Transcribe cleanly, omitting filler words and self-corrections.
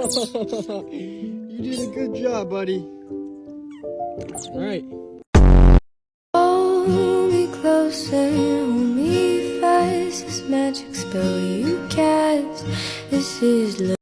You did a good job, buddy. All right. Hold me closer, hold me fast. This magic spell you cast. This is love.